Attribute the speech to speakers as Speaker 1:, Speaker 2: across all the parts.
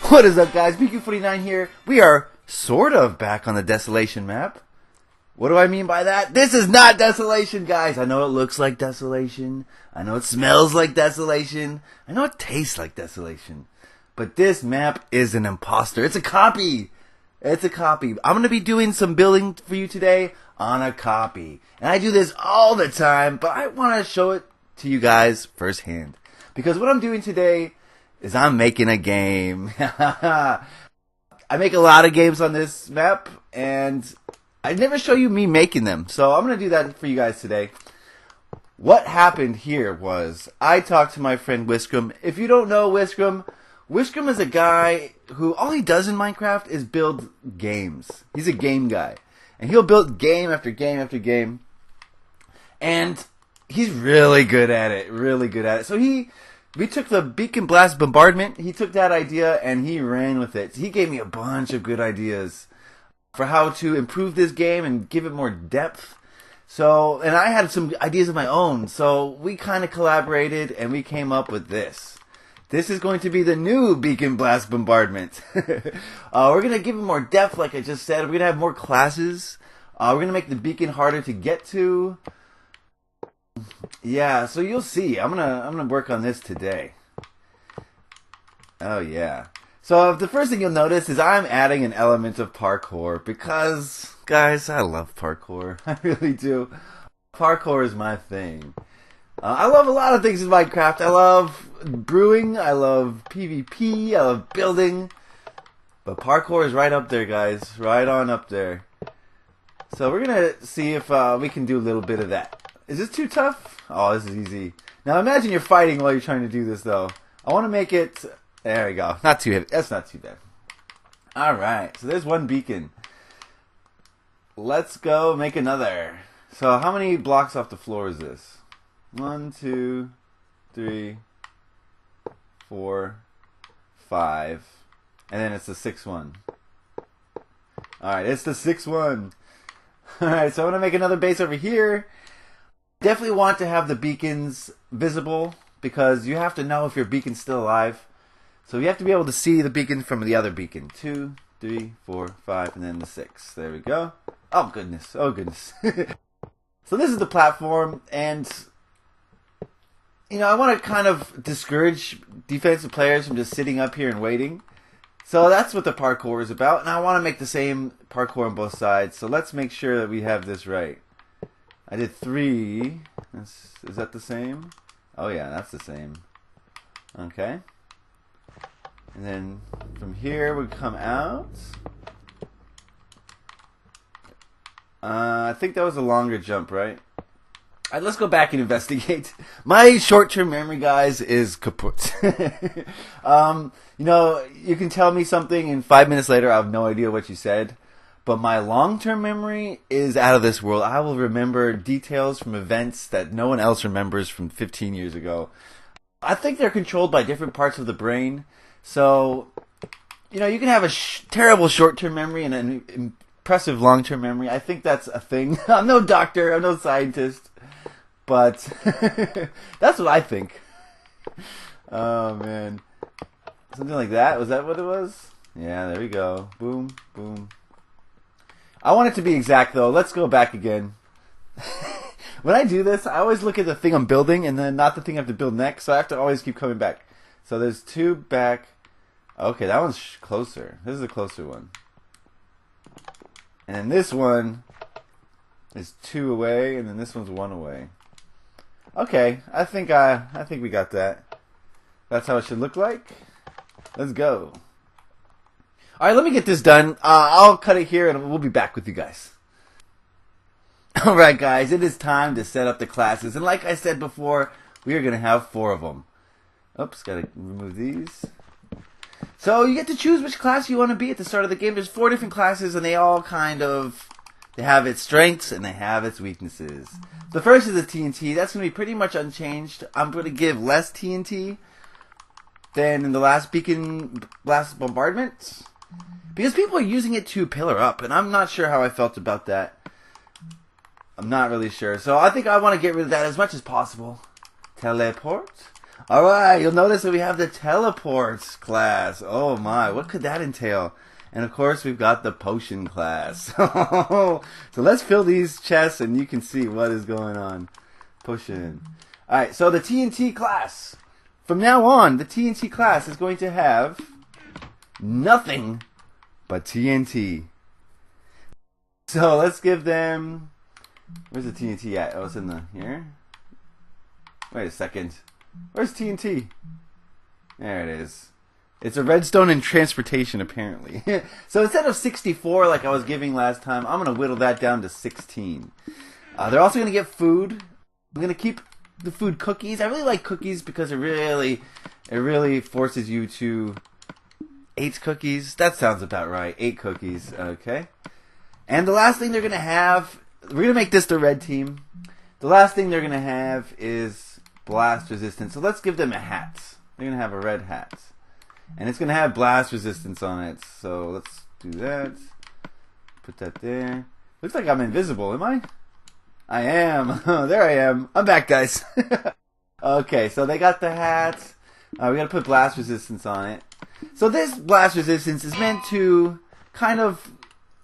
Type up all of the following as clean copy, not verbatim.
Speaker 1: What is up, guys? Beancrew49 here. We are sort of back on the Desolation map. What do I mean by that? This is not Desolation, guys. I know it looks like Desolation. I know it smells like Desolation. I know it tastes like Desolation. But this map is an imposter. It's a copy. It's a copy. I'm going to be doing some building for you today on a copy. And I do this all the time, but I want to show it to you guys firsthand. Because what I'm doing today is I'm making a game. I make a lot of games on this map, and I never show you me making them. So I'm going to do that for you guys today. What happened here was I talked to my friend Wiskrim. If you don't know Wiskrim, Wiskrim is a guy who all he does in Minecraft is build games. He's a game guy. And he'll build game after game after game. And he's really good at it. Really good at it. So we took the beacon blast bombardment. He took that idea and he ran with it. He gave me a bunch of good ideas for how to improve this game and give it more depth. So, and I had some ideas of my own. So we kind of collaborated and we came up with this. This is going to be the new beacon blast bombardment. We're going to give it more depth, like I just said. We're going to have more classes. We're going to make the beacon harder to get to. Yeah, so you'll see. I'm gonna work on this today. Oh yeah. So the first thing you'll notice is I'm adding an element of parkour because, guys, I love parkour. I really do. Parkour is my thing. I love a lot of things in Minecraft. I love brewing. I love PvP. I love building. But parkour is right up there, guys. Right on up there. So we're gonna see if we can do a little bit of that. Is this too tough? Oh, this is easy. Now imagine you're fighting while you're trying to do this, though. I want to make it... There we go. Not too heavy. That's not too bad. Alright, so there's one beacon. Let's go make another. So how many blocks off the floor is this? 1, 2, 3, 4, 5. And then it's the 6th one. Alright, it's the 6th one. Alright, so I'm going to make another base over here. Definitely want to have the beacons visible because you have to know if your beacon's still alive. So you have to be able to see the beacon from the other beacon. 2, 3, 4, 5, and then the 6. There we go. Oh goodness. Oh goodness. So this is the platform, and you know, I want to kind of discourage defensive players from just sitting up here and waiting. So that's what the parkour is about, and I want to make the same parkour on both sides. So let's make sure that we have this right. I did 3. Is that the same? Oh yeah, that's the same. Okay. And then from here we come out. I think that was a longer jump, right? Alright, let's go back and investigate. My short-term memory, guys, is kaput. You know, you can tell me something and 5 minutes later I have no idea what you said. But my long-term memory is out of this world. I will remember details from events that no one else remembers from 15 years ago. I think they're controlled by different parts of the brain. So, you know, you can have a terrible short-term memory and an impressive long-term memory. I think that's a thing. I'm no doctor. I'm no scientist. But that's what I think. Oh, man. Something like that. Was that what it was? Yeah, there we go. Boom, boom. I want it to be exact, though. Let's go back again. When I do this, I always look at the thing I'm building and then not the thing I have to build next, so I have to always keep coming back. So there's 2 back. Okay, that one's closer. This is a closer one. And then this one is 2 away, and then this one's 1 away. Okay, I think we got that. That's how it should look like. Let's go. Alright, let me get this done. I'll cut it here and we'll be back with you guys. Alright guys, it is time to set up the classes. And like I said before, we are going to have 4 of them. Oops, got to remove these. So you get to choose which class you want to be at the start of the game. There's 4 different classes and they all they have its strengths and they have its weaknesses. The first is the TNT. That's going to be pretty much unchanged. I'm going to give less TNT than in the last beacon blast bombardment. Because people are using it to pillar up, and I'm not sure how I felt about that. I'm not really sure. So I think I want to get rid of that as much as possible. Teleport. Alright, you'll notice that we have the teleports class. Oh my, what could that entail? And of course, we've got the potion class. So let's fill these chests and you can see what is going on. Potion. Alright, so the TNT class. From now on, the TNT class is going to have nothing but TNT. So let's give them... Where's the TNT at? Oh, it's in the... Here? Wait a second. Where's TNT? There it is. It's a redstone and transportation, apparently. So instead of 64 like I was giving last time, I'm going to whittle that down to 16. They're also going to get food. I'm going to keep the food cookies. I really like cookies because it really forces you to... 8 cookies? That sounds about right. 8 cookies. Okay. And the last thing they're going to have... We're going to make this the red team. The last thing they're going to have is blast resistance. So let's give them a hat. They're going to have a red hat. And it's going to have blast resistance on it. So let's do that. Put that there. Looks like I'm invisible, am I? I am. There I am. I'm back, guys. Okay, so they got the hat. We got to put blast resistance on it. So this blast resistance is meant to kind of...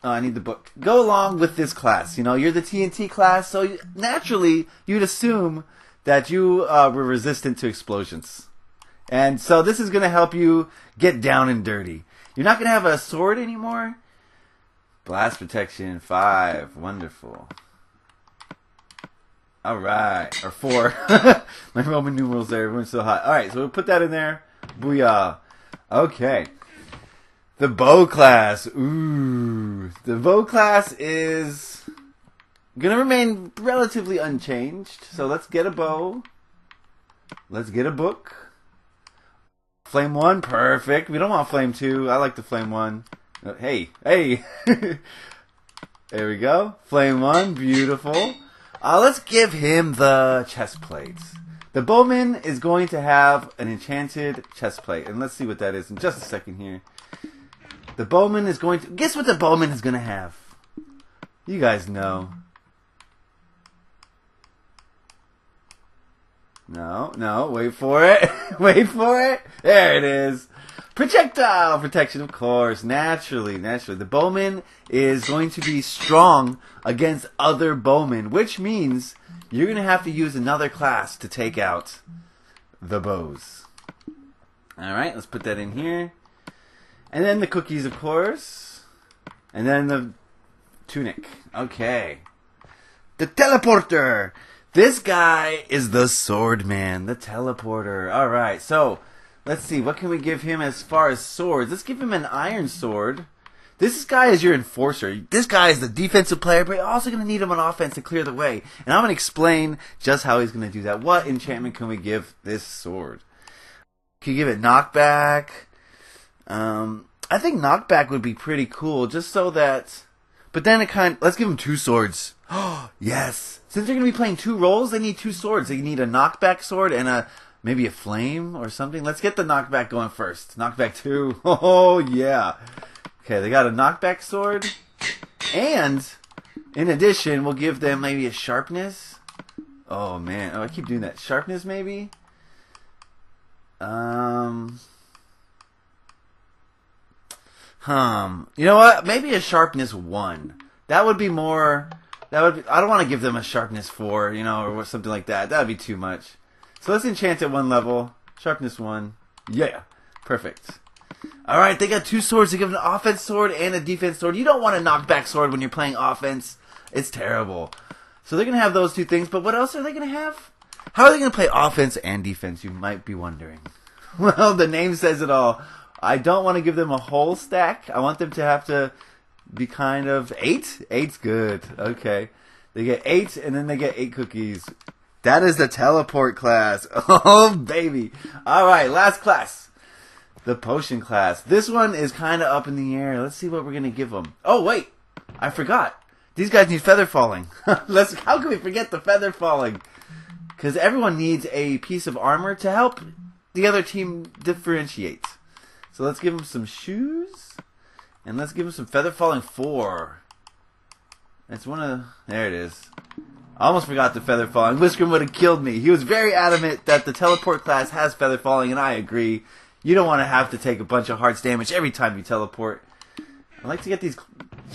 Speaker 1: Oh, I need the book. Go along with this class. You know, you're the TNT class, so naturally you'd assume that you were resistant to explosions. And so this is going to help you get down and dirty. You're not going to have a sword anymore. Blast protection 5. Wonderful. Alright. Or 4. My Roman numerals there. Everyone's so hot. Alright, so we'll put that in there. Booyah. Okay. The bow class. Ooh. The bow class is going to remain relatively unchanged. So let's get a bow. Let's get a book. Flame 1, perfect. We don't want flame 2. I like the flame 1. Hey. There we go. Flame 1, beautiful. Let's give him the chest plates. The bowman is going to have an enchanted chest plate. And let's see what that is in just a second here. The bowman is going to... Guess what the bowman is going to have? You guys know. No, wait for it. Wait for it. There it is. Projectile protection, of course. Naturally. The bowman is going to be strong against other bowmen, which means you're going to have to use another class to take out the bows. Alright, let's put that in here. And then the cookies, of course. And then the tunic. Okay. The teleporter. This guy is the sword man, the teleporter. Alright, so let's see. What can we give him as far as swords? Let's give him an iron sword. This guy is your enforcer. This guy is the defensive player, but you're also going to need him on offense to clear the way. And I'm going to explain just how he's going to do that. What enchantment can we give this sword? Can you give it knockback? I think knockback would be pretty cool, just so that... But then let's give him 2 swords. Oh, yes! Since they're going to be playing 2 roles, they need 2 swords. They need a knockback sword and maybe a flame or something. Let's get the knockback going first. Knockback 2. Oh, yeah. Okay, they got a knockback sword. And, in addition, we'll give them maybe a sharpness. Oh, man. Oh, I keep doing that. Sharpness, maybe? You know what? Maybe a sharpness 1. That would be more... I don't want to give them a sharpness 4, you know, or something like that. That would be too much. So let's enchant at 1 level. Sharpness 1. Yeah. Perfect. Alright, they got 2 swords. They give an offense sword and a defense sword. You don't want a knockback sword when you're playing offense. It's terrible. So they're going to have those 2 things. But what else are they going to have? How are they going to play offense and defense, you might be wondering. Well, the name says it all. I don't want to give them a whole stack. I want them to have to be kind of 8. 8's good. Okay. They get 8 and then they get 8 cookies. That is the teleport class. Oh, baby. Alright, last class. The potion class. This one is kind of up in the air. Let's see what we're going to give them. Oh, wait. I forgot. These guys need feather falling. How can we forget the feather falling? Because everyone needs a piece of armor to help the other team differentiate. So let's give them some shoes. And let's give them some feather falling 4. That's one of... There it is. I almost forgot the feather falling. Wiskrim would have killed me. He was very adamant that the teleport class has feather falling, and I agree. You don't want to have to take a bunch of hearts damage every time you teleport. I like to get these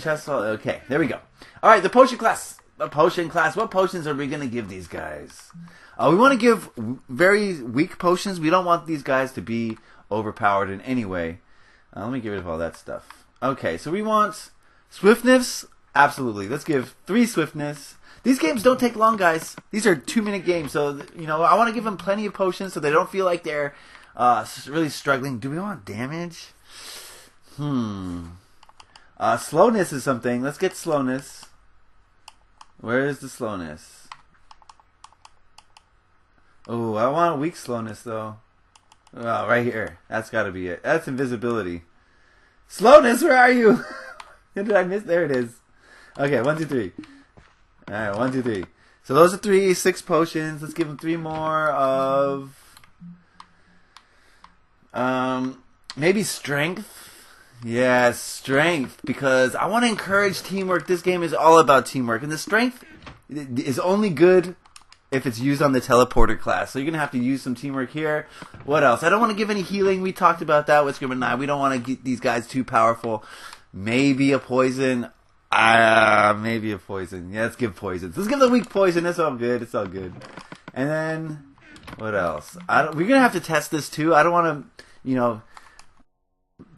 Speaker 1: chests all... Okay, there we go. Alright, the potion class. What potions are we going to give these guys? We want to give very weak potions. We don't want these guys to be overpowered in any way. Let me get rid of all that stuff. Okay, so we want swiftness. Absolutely. Let's give 3 swiftness. These games don't take long, guys. These are 2-minute games, so I want to give them plenty of potions so they don't feel like they're really struggling. Do we want damage? Slowness is something. Let's get slowness. Where is the slowness? Oh, I want weak slowness though. Oh, right here. That's got to be it. That's invisibility. Slowness, where are you? Did I miss? There it is. Okay, 1, 2, 3. Alright, 1, 2, 3. So those are 6 potions. Let's give them 3 more of... maybe strength? Yeah, strength. Because I want to encourage teamwork. This game is all about teamwork. And the strength is only good if it's used on the teleporter class. So you're going to have to use some teamwork here. What else? I don't want to give any healing. We talked about that with Wiskrim and I. We don't want to get these guys too powerful. Maybe a poison. Maybe a poison. Yeah, let's give poisons. Let's give the weak poison. It's all good. It's all good. And then, what else? We're going to have to test this too. I don't want to,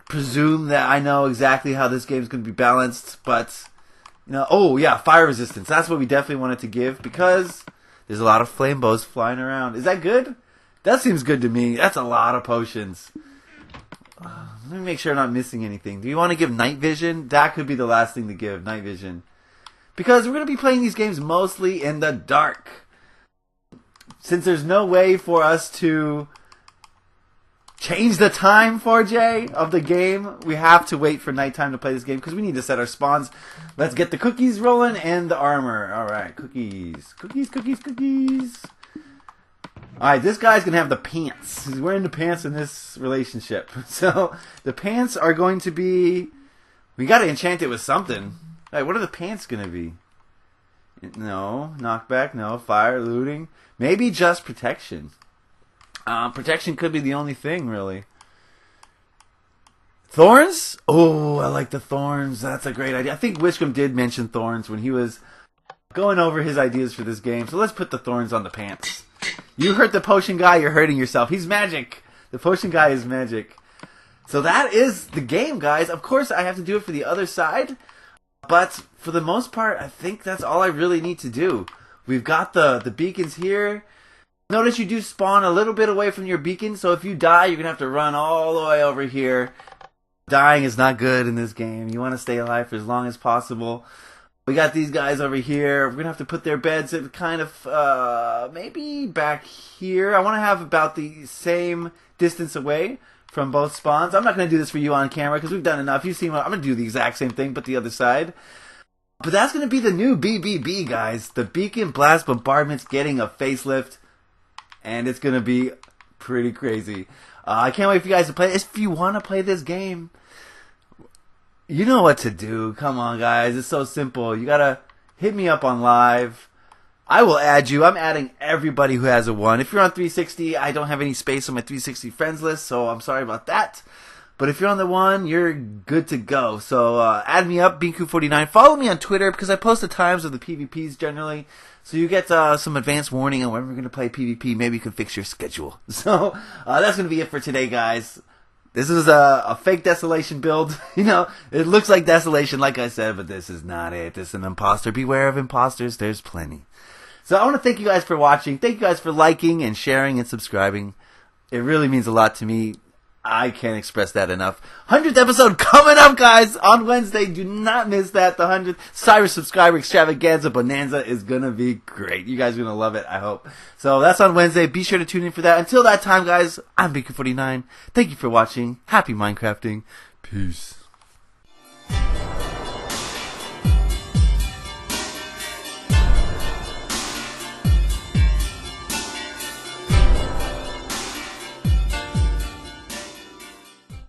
Speaker 1: presume that I know exactly how this game is going to be balanced. But, oh yeah, fire resistance. That's what we definitely wanted to give because there's a lot of flame bows flying around. Is that good? That seems good to me. That's a lot of potions. Let me make sure I'm not missing anything. Do you want to give night vision? That could be the last thing to give, night vision. Because we're going to be playing these games mostly in the dark. Since there's no way for us to change the time, 4J, of the game, we have to wait for nighttime to play this game because we need to set our spawns. Let's get the cookies rolling and the armor. Alright, cookies. Cookies, cookies, cookies. Alright, this guy's going to have the pants. He's wearing the pants in this relationship. So, the pants are going to be... We got to enchant it with something. Alright, what are the pants going to be? No. Knockback, no. Fire, looting. Maybe just protection. Protection could be the only thing, really. Thorns? Oh, I like the thorns. That's a great idea. I think Wiskrim did mention thorns when he was going over his ideas for this game. So let's put the thorns on the pants. You hurt the potion guy, you're hurting yourself. He's magic. The potion guy is magic. So that is the game, guys. Of course, I have to do it for the other side. But for the most part, I think that's all I really need to do. We've got the beacons here. Notice you do spawn a little bit away from your beacon. So if you die, you're going to have to run all the way over here. Dying is not good in this game. You want to stay alive for as long as possible. We got these guys over here. We're going to have to put their beds at kind of, maybe back here. I want to have about the same distance away from both spawns. I'm not going to do this for you on camera because we've done enough. You've seen what I'm going to do the exact same thing, but the other side. But that's going to be the new BBB, guys. The Beacon Blast Bombardment's getting a facelift, and it's going to be pretty crazy. I can't wait for you guys to play. If you want to play this game, you know what to do. Come on, guys. It's so simple. You got to hit me up on live. I will add you. I'm adding everybody who has a 1. If you're on 360, I don't have any space on my 360 friends list, so I'm sorry about that. But if you're on the 1, you're good to go. So add me up, Beancrew49. Follow me on Twitter because I post the times of the PvPs generally. So you get some advance warning on when we're going to play PvP. Maybe you can fix your schedule. So that's going to be it for today, guys. This is a fake Desolation build. You know, it looks like Desolation, like I said, but this is not it. This is an imposter. Beware of imposters. There's plenty. So I want to thank you guys for watching. Thank you guys for liking and sharing and subscribing. It really means a lot to me. I can't express that enough. 100th episode coming up, guys, on Wednesday. Do not miss that. The 100th Cyrus subscriber extravaganza bonanza is going to be great. You guys are going to love it, I hope. So that's on Wednesday. Be sure to tune in for that. Until that time, guys, I'm Beancrew49. Thank you for watching. Happy Minecrafting. Peace.